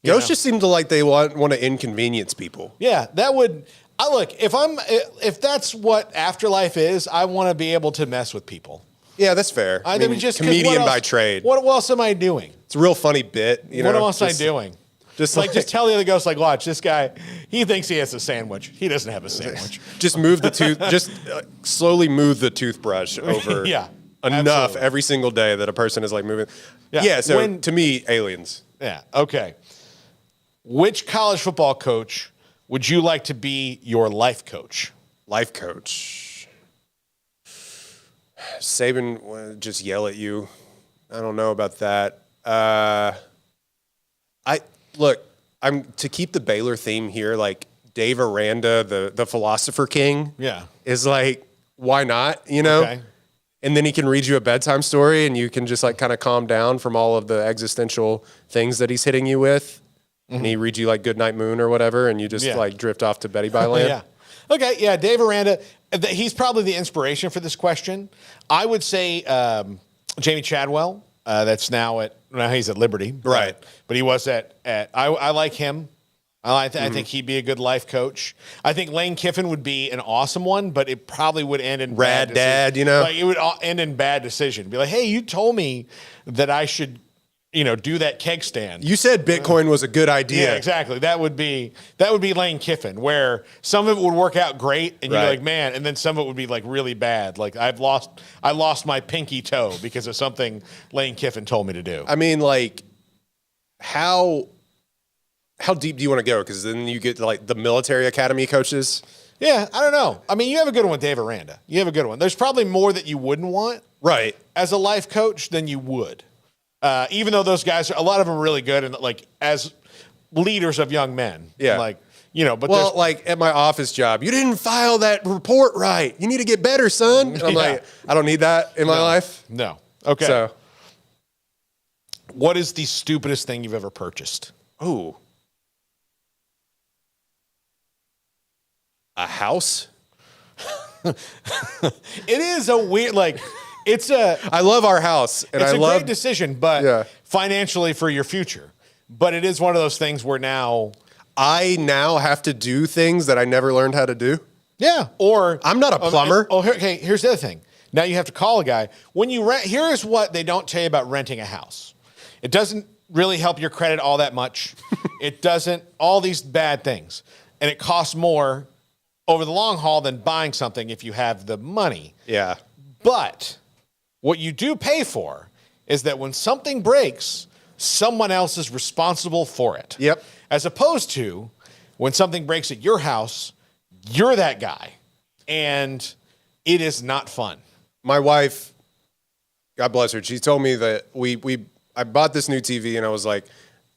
Ghosts just seem to like they want to inconvenience people. Yeah, that would. Look, if that's what afterlife is, I want to be able to mess with people. Yeah, that's fair. I mean, just comedian by trade. What else am I doing? It's a real funny bit. What else am I doing? Just just tell the other ghost, like, watch, this guy, he thinks he has a sandwich. He doesn't have a sandwich. Just move the slowly move the toothbrush over Yeah, enough absolutely. every single day that a person is like moving. Yeah, so to me, aliens. Yeah, okay. Which college football coach would you like to be your life coach? Life coach. Saban would just yell at you. I don't know about that. I'm to keep the Baylor theme here, like Dave Aranda, the philosopher king. Yeah. Is like, why not? You know? Okay. And then he can read you a bedtime story and you can just like kind of calm down from all of the existential things that he's hitting you with. And he reads you like Goodnight Moon or whatever, and you just like drift off to Betty Byland. Yeah. Okay, yeah, Dave Aranda, he's probably the inspiration for this question. I would say Jamie Chadwell, that's now he's at Liberty. Right. But he was I like him. I think he'd be a good life coach. I think Lane Kiffin would be an awesome one, but it probably would end in Rad bad dad, you know? Like it would end in bad decision. Be like, hey, you told me that I should, do that keg stand. You said Bitcoin was a good idea. Yeah, exactly. That would be Lane Kiffin, where some of it would work out great, and you're like, man, and then some of it would be like really bad. Like I lost my pinky toe because of something Lane Kiffin told me to do. I mean, like, how deep do you want to go? Because then you get like the military academy coaches. Yeah, I don't know. I mean, you have a good one with Dave Aranda. You have a good one. There's probably more that you wouldn't want, right, as a life coach than you would. Even though those guys, a lot of them are really good and like as leaders of young men. Yeah. Like, but like at my office job, you didn't file that report right. You need to get better, son. And I'm like, I don't need that in my life. No. Okay. So, what is the stupidest thing you've ever purchased? Ooh. A house? It is a weird, I love our house. And it's a great decision, but financially for your future. But it is one of those things where I now have to do things that I never learned how to do. Yeah. Or I'm not a plumber. Here's the other thing. Now you have to call a guy. When you rent, here's what they don't tell you about renting a house. It doesn't really help your credit all that much. It doesn't, all these bad things. And it costs more over the long haul than buying something if you have the money. Yeah. But what you do pay for is that when something breaks, someone else is responsible for it. Yep. As opposed to when something breaks at your house, you're that guy. And it is not fun. My wife, God bless her, she told me that I bought this new TV and I was like,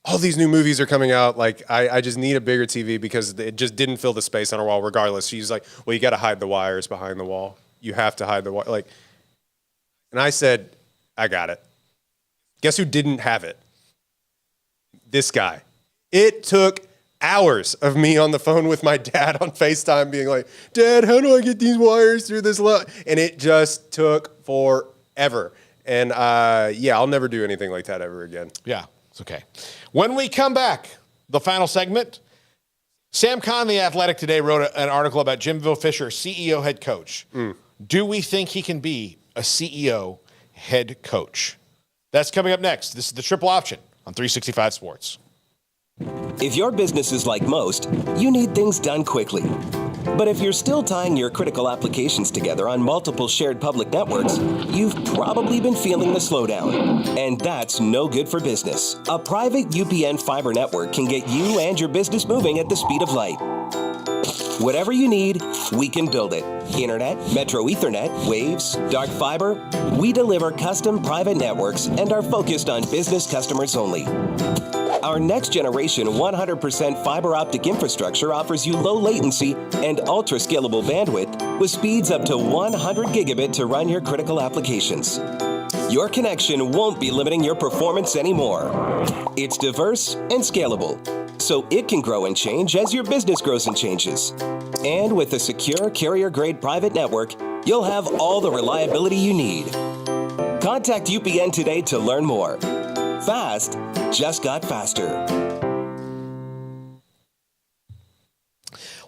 all these new movies are coming out. Like, I just need a bigger TV because it just didn't fill the space on our wall regardless. She's like, well, you got to hide the wires behind the wall. You have to hide the wire. Like, and I said, I got it. Guess who didn't have it? This guy. It took hours of me on the phone with my dad on FaceTime being like, Dad, how do I get these wires through this? And it just took forever. And I'll never do anything like that ever again. Yeah, it's okay. When we come back, the final segment, Sam Kahn, The Athletic today, wrote an article about Jimbo Fisher, CEO head coach. Do we think he can be a CEO head coach? That's coming up next. This is the Triple Option on 365 Sports. If your business is like most, you need things done quickly. But if you're still tying your critical applications together on multiple shared public networks, you've probably been feeling the slowdown. And that's no good for business. A private UPN fiber network can get you and your business moving at the speed of light. Whatever you need, we can build it. Internet, Metro Ethernet, Waves, dark fiber. We deliver custom private networks and are focused on business customers only. Our next generation 100% fiber optic infrastructure offers you low latency and ultra scalable bandwidth with speeds up to 100 gigabit to run your critical applications. Your connection won't be limiting your performance anymore. It's diverse and scalable, so it can grow and change as your business grows and changes. And with a secure carrier-grade private network, you'll have all the reliability you need. Contact UPN today to learn more. Fast just got faster.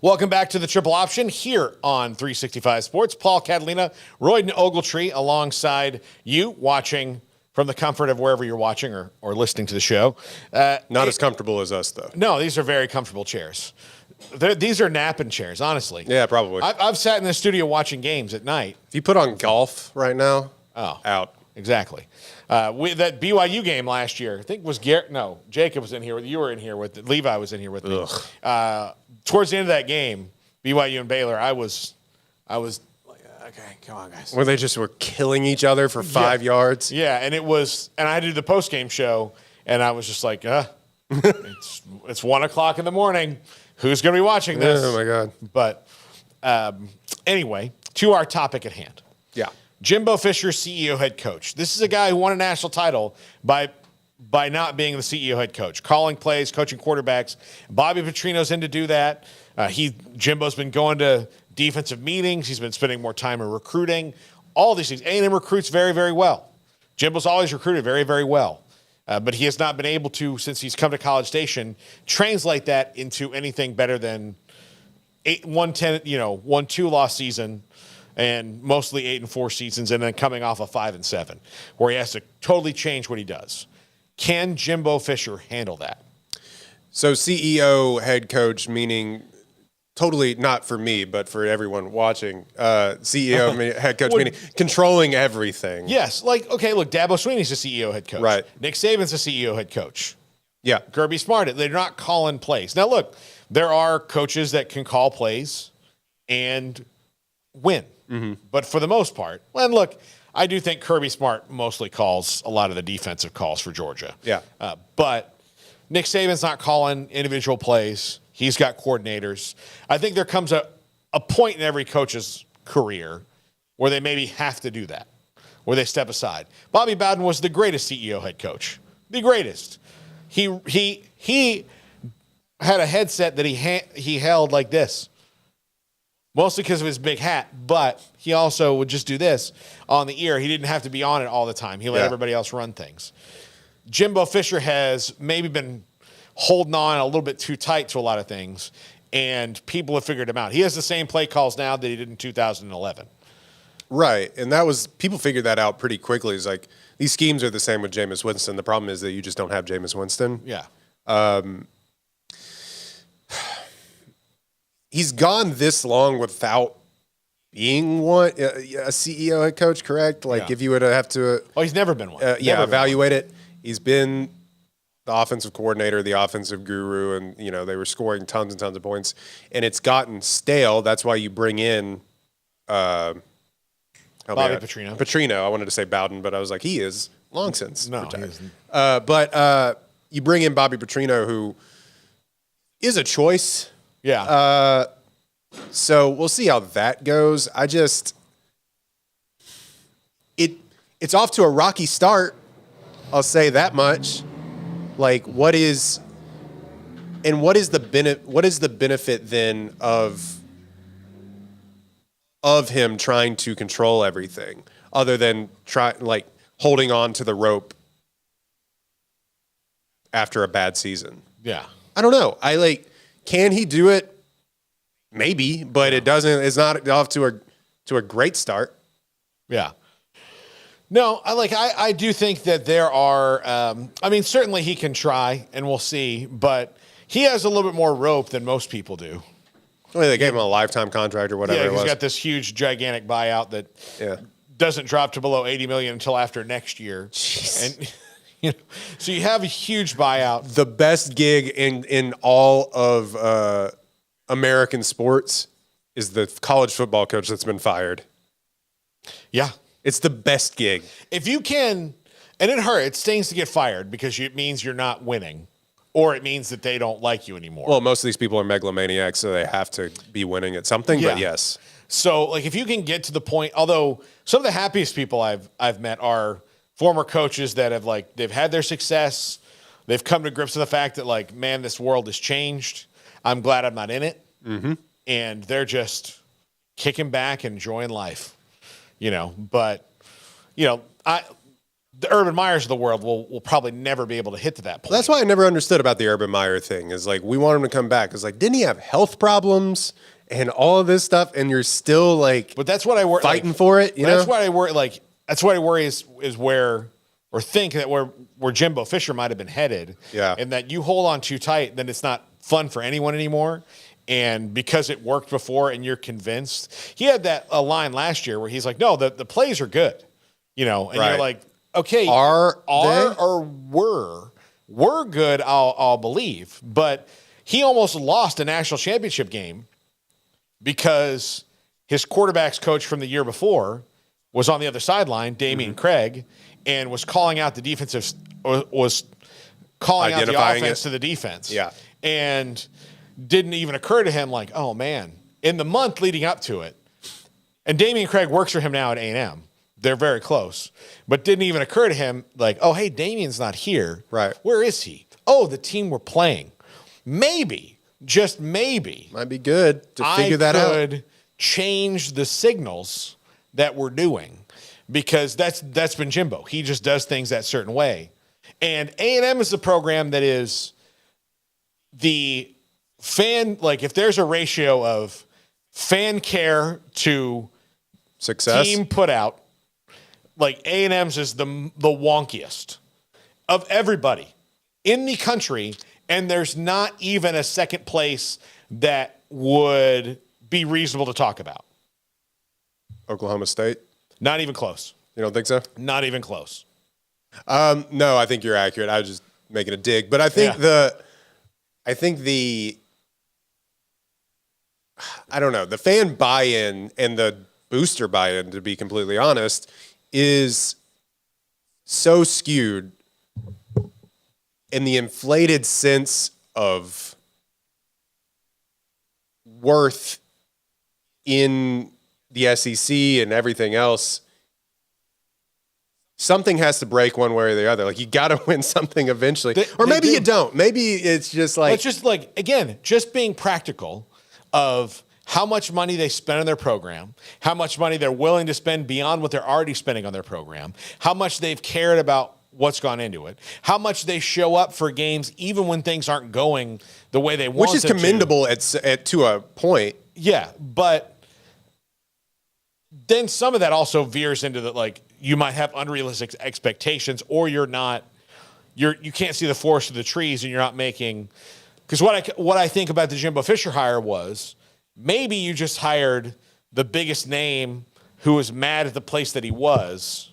Welcome back to the Triple Option here on 365 Sports. Paul Catalina, Royden Ogletree alongside you watching from the comfort of wherever you're watching or listening to the show. Not as comfortable as us, though. No, these are very comfortable chairs. These are napping chairs, honestly. Yeah, probably. I've sat in the studio watching games at night. If you put on golf right now, out. Exactly. That BYU game last year, I think was Jacob was in here. You were in here with Levi was in here with me. Towards the end of that game, BYU and Baylor, I was like, okay, come on, guys. Where they just were killing each other for 5 yards. Yeah, and I had to do the post game show, and I was just like, it's 1 o'clock in the morning. Who's going to be watching this? Oh my God. But anyway, to our topic at hand. Yeah. Jimbo Fisher, CEO, head coach. This is a guy who won a national title by not being the CEO, head coach, calling plays, coaching quarterbacks. Bobby Petrino's in to do that. Jimbo's been going to defensive meetings. He's been spending more time in recruiting. All these things. A&M recruits very, very well. Jimbo's always recruited very, very well. But he has not been able to, since he's come to College Station, translate that into anything better than 1-2 loss season, and mostly 8-4 seasons, and then coming off a 5-7, where he has to totally change what he does. Can Jimbo Fisher handle that? So CEO, head coach, meaning totally not for me, but for everyone watching. CEO, head coach, meaning controlling everything. Yes. Look, Dabo Swinney's a CEO, head coach. Right. Nick Saban's a CEO, head coach. Yeah. Kirby Smart, they're not calling plays. Now, look, there are coaches that can call plays and win. Mm-hmm. But for the most part, and look, I do think Kirby Smart mostly calls a lot of the defensive calls for Georgia. Yeah. But Nick Saban's not calling individual plays. He's got coordinators. I think there comes a point in every coach's career where they maybe have to do that, where they step aside. Bobby Bowden was the greatest CEO head coach, the greatest. He had a headset that he held like this, mostly because of his big hat, but he also would just do this on the ear. He didn't have to be on it all the time. He let everybody else run things. Jimbo Fisher has maybe been holding on a little bit too tight to a lot of things, and people have figured him out. He has the same play calls now that he did in 2011. Right, and people figured that out pretty quickly. It's like, these schemes are the same with Jameis Winston. The problem is that you just don't have Jameis Winston. Yeah. He's gone this long without being a CEO head coach, correct? Like, if you would have to... he's never been one. Evaluate it. He's been the offensive coordinator, the offensive guru, and, they were scoring tons and tons of points. And it's gotten stale. That's why you bring in... Bobby Petrino. Petrino. I wanted to say Bowden, but I was like, he is long since retired. He isn't. But you bring in Bobby Petrino, who is a choice. Yeah. So we'll see how that goes. It's off to a rocky start. I'll say that much. Like, what is the benefit then of him trying to control everything, other than holding on to the rope after a bad season? Yeah. I don't know. Can he do it? Maybe, but it's not off to a great start. Yeah. No, I do think that there are, certainly he can try, and we'll see, but he has a little bit more rope than most people do. Well, they gave him a lifetime contract or whatever it was. He's got this huge, gigantic buyout that doesn't drop to below $80 million until after next year. Jeez. And so you have a huge buyout. The best gig in all of American sports is the college football coach that's been fired. Yeah. It's the best gig. If you can, and it stings to get fired because it means you're not winning, or it means that they don't like you anymore. Well, most of these people are megalomaniacs, so they have to be winning at something, but yes. So, if you can get to the point, although some of the happiest people I've met are former coaches that have, they've had their success. They've come to grips with the fact that, man, this world has changed. I'm glad I'm not in it. Mm-hmm. And they're just kicking back and enjoying life, But, the Urban Meyers of the world will probably never be able to hit to that point. That's why I never understood about the Urban Meyer thing. Is we want him to come back. It's didn't he have health problems and all of this stuff, and you're still But that's what I worry. Fighting for it. That's what I worry. That's what I worry is where or think that where Jimbo Fisher might have been headed. Yeah. And that you hold on too tight, then it's not fun for anyone anymore. And because it worked before and you're convinced. He had a line last year where he's like, no, the plays are good. And you're like, okay, are or were good, I'll believe. But he almost lost a national championship game because his quarterback's coach from the year before was on the other sideline, Damian Craig, and was calling out the defensive, was calling out the offense to the defense. Yeah. And didn't even occur to him like, oh, man, in the month leading up to it, and Damian Craig works for him now at A&M. They're very close. But didn't even occur to him like, oh, hey, Damian's not here. Right. Where is he? Oh, the team we're playing. Maybe, just maybe. Might be good to figure that out. I could change the signals that we're doing because that's been Jimbo. He just does things that certain way. And A&M is the program that is the fan, like if there's a ratio of fan care to success team put out, like A&M's is the wonkiest of everybody in the country, and there's not even a second place that would be reasonable to talk about. Oklahoma State? Not even close. You don't think so? Not even close. No, I think you're accurate. I was just making a dig, but I think I don't know, the fan buy-in and the booster buy-in, to be completely honest, is so skewed in the inflated sense of worth in the SEC and everything else. Something has to break one way or the other. Like, you got to win something eventually. Or maybe you don't. Maybe it's just like... It's just like, again, just being practical of how much money they spend on their program, how much money they're willing to spend beyond what they're already spending on their program, how much they've cared about what's gone into it, how much they show up for games even when things aren't going the way they want them to. Which is commendable to a point. Yeah, but then some of that also veers into that, like, you might have unrealistic expectations, or you can't see the forest of the trees, and you're not making. Because what I think about the Jimbo Fisher hire was maybe you just hired the biggest name who was mad at the place that he was.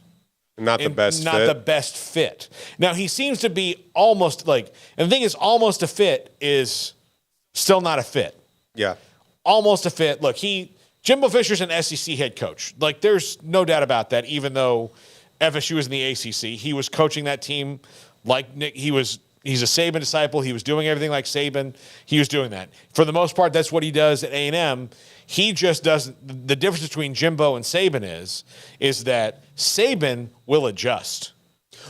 Not the best fit. Now, he seems to be almost like, and the thing is, almost a fit is still not a fit. Yeah. Almost a fit. Look, Jimbo Fisher's an SEC head coach. Like, there's no doubt about that, even though FSU was in the ACC. He was coaching that team like Nick. He's a Saban disciple. He was doing everything like Saban. He was doing that. For the most part, that's what he does at A&M. He just doesn't. The difference between Jimbo and Saban is that Saban will adjust.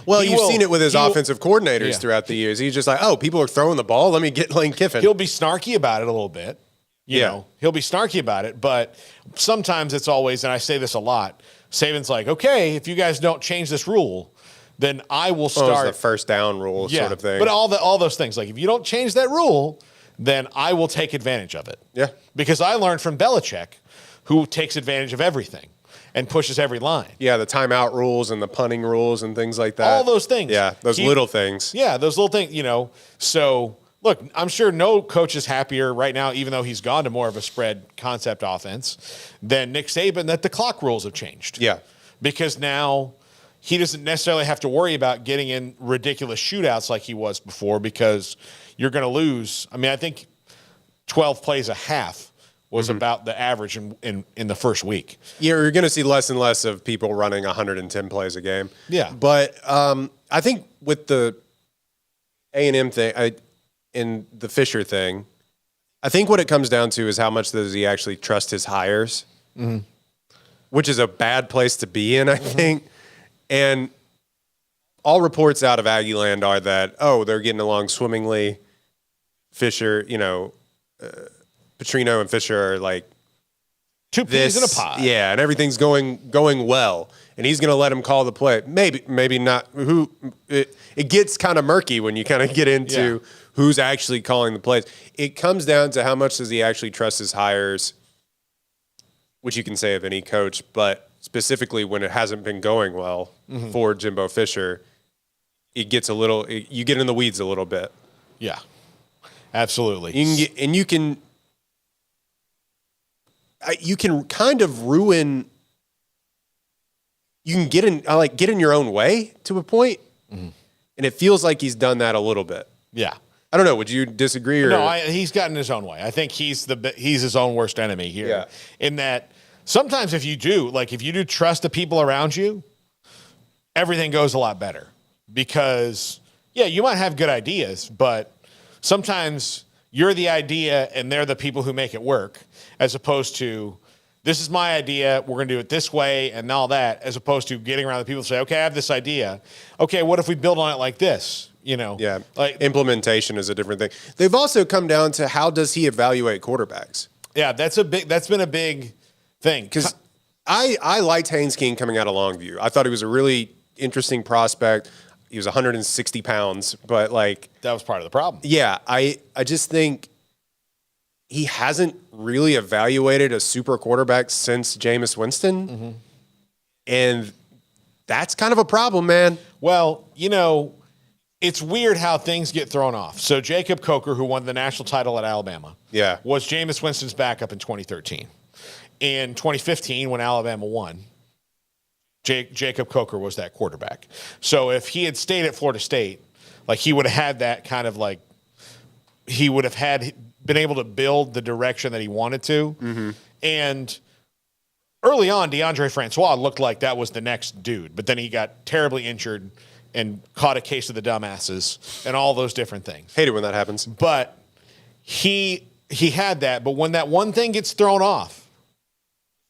Well, you've seen it with his offensive coordinators throughout the years. He's just like, oh, people are throwing the ball. Let me get Lane Kiffin. He'll be snarky about it a little bit. You know, he'll be snarky about it, but sometimes it's always, and I say this a lot, Saban's like, okay, if you guys don't change this rule, then I will start. The first down rule sort of thing. But all those things, like if you don't change that rule, then I will take advantage of it. Yeah. Because I learned from Belichick, who takes advantage of everything and pushes every line. Yeah, the timeout rules and the punting rules and things like that. All those things. Yeah, those little things. Yeah, those little things, So, look, I'm sure no coach is happier right now, even though he's gone to more of a spread concept offense, than Nick Saban, that the clock rules have changed. Yeah. Because now he doesn't necessarily have to worry about getting in ridiculous shootouts like he was before, because you're going to lose. I mean, I think 12 plays a half was about the average in the first week. Yeah, you're going to see less and less of people running 110 plays a game. Yeah. But I think with the A&M thing, in the Fisher thing, I think what it comes down to is how much does he actually trust his hires, which is a bad place to be in, I think. And all reports out of Aggieland are that, they're getting along swimmingly. Fisher, Petrino and Fisher are like two peas in a pod. Yeah, and everything's going well. And he's going to let him call the play. Maybe not. It gets kind of murky when you kind of get into who's actually calling the plays. It comes down to how much does he actually trust his hires, which you can say of any coach, but specifically when it hasn't been going well for Jimbo Fisher, it gets you get in the weeds a little bit. Yeah, absolutely. You can kind of ruin. You can get in your own way to a point, and it feels like he's done that a little bit. Yeah. I don't know. Would you disagree? Or? No, he's gotten his own way. I think he's his own worst enemy here. Yeah. In that sometimes if you do trust the people around you, everything goes a lot better. Because, yeah, you might have good ideas, but sometimes you're the idea and they're the people who make it work, as opposed to, this is my idea, we're going to do it this way and all that, as opposed to getting around the people and say, okay, I have this idea. Okay, what if we build on it like this? Yeah, like implementation is a different thing. They've also come down to how does he evaluate quarterbacks? Yeah, that's been a big thing. Because I liked Haynes King coming out of Longview. I thought he was a really interesting prospect. He was 160 pounds, but that was part of the problem. Yeah, I just think he hasn't really evaluated a super quarterback since Jameis Winston, and that's kind of a problem, man. Well, it's weird how things get thrown off. So Jacob Coker, who won the national title at Alabama, was Jameis Winston's backup in 2013. In 2015, when Alabama won, Jacob Coker was that quarterback. So if he had stayed at Florida State, he would have had that kind of he would have been able to build the direction that he wanted to. And early on, DeAndre Francois looked like that was the next dude, but then he got terribly injured and caught a case of the dumbasses and all those different things. Hate it when that happens. But he had that. But when that one thing gets thrown off,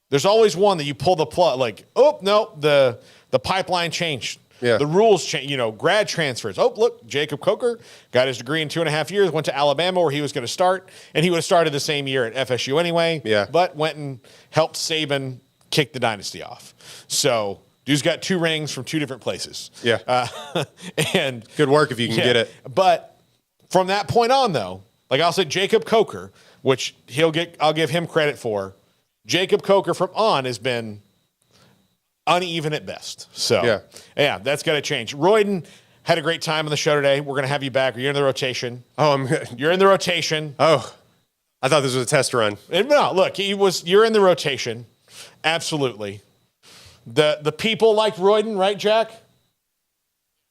there's always one that you pull the plug. Oh no, the pipeline changed. Yeah. The rules change. Grad transfers. Oh look, Jacob Coker got his degree in 2.5 years. Went to Alabama where he was going to start, and he would have started the same year at FSU anyway. Yeah. But went and helped Saban kick the dynasty off. So. Dude's got 2 rings from 2 different places. Yeah. And good work if you can get it. But from that point on, though, I'll say Jacob Coker, which I'll give him credit for. Jacob Coker from on has been uneven at best. So, yeah that's got to change. Royden had a great time on the show today. We're going to have you back. You're in the rotation. Oh, You're in the rotation. Oh, I thought this was a test run. No, look, you're in the rotation. Absolutely. The people liked Royden, right, Jack?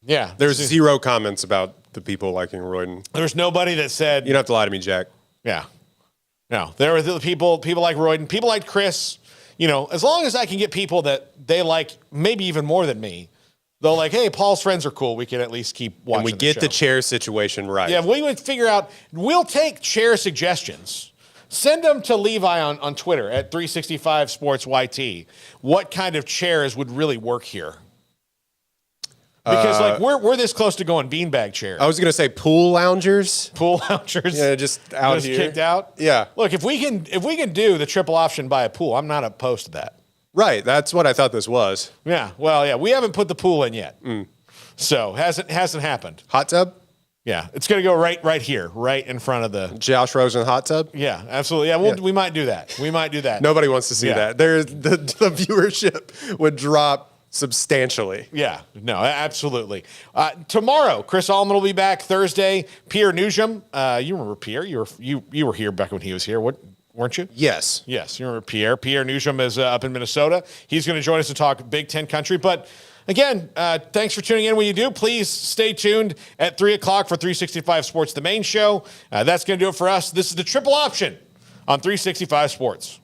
Yeah. There's 0 comments about the people liking Royden. There's nobody that said... You don't have to lie to me, Jack. Yeah. No, there were the people like Royden. People like Chris. As long as I can get people that they like maybe even more than me, they're like, hey, Paul's friends are cool. We can at least keep watching And we get the chair situation right. Yeah, we would figure out... We'll take chair suggestions. Send them to Levi on Twitter at 365 Sports YT. What kind of chairs would really work here? Because we're this close to going beanbag chairs. I was gonna say pool loungers. Pool loungers. Yeah, just out just here. Kicked out. Yeah. Look, if we can do the triple option by a pool, I'm not opposed to that. Right. That's what I thought this was. Yeah. Well, yeah, we haven't put the pool in yet, so hasn't happened. Hot tub. Yeah, it's going to go right here, right in front of the Josh Rosen hot tub. Yeah, absolutely. Yeah, we might do that. We might do that. Nobody wants to see that. The viewership would drop substantially. Yeah, no, absolutely. Tomorrow, Chris Allman will be back. Thursday, Pierre Nugent. You remember Pierre? You were here back when he was here. Weren't you? Yes. Yes, you remember Pierre. Pierre Nugent is up in Minnesota. He's going to join us to talk Big Ten country, but. Again, thanks for tuning in. When you do, please stay tuned at 3 o'clock for 365 Sports, the main show. That's going to do it for us. This is the Triple Option on 365 Sports.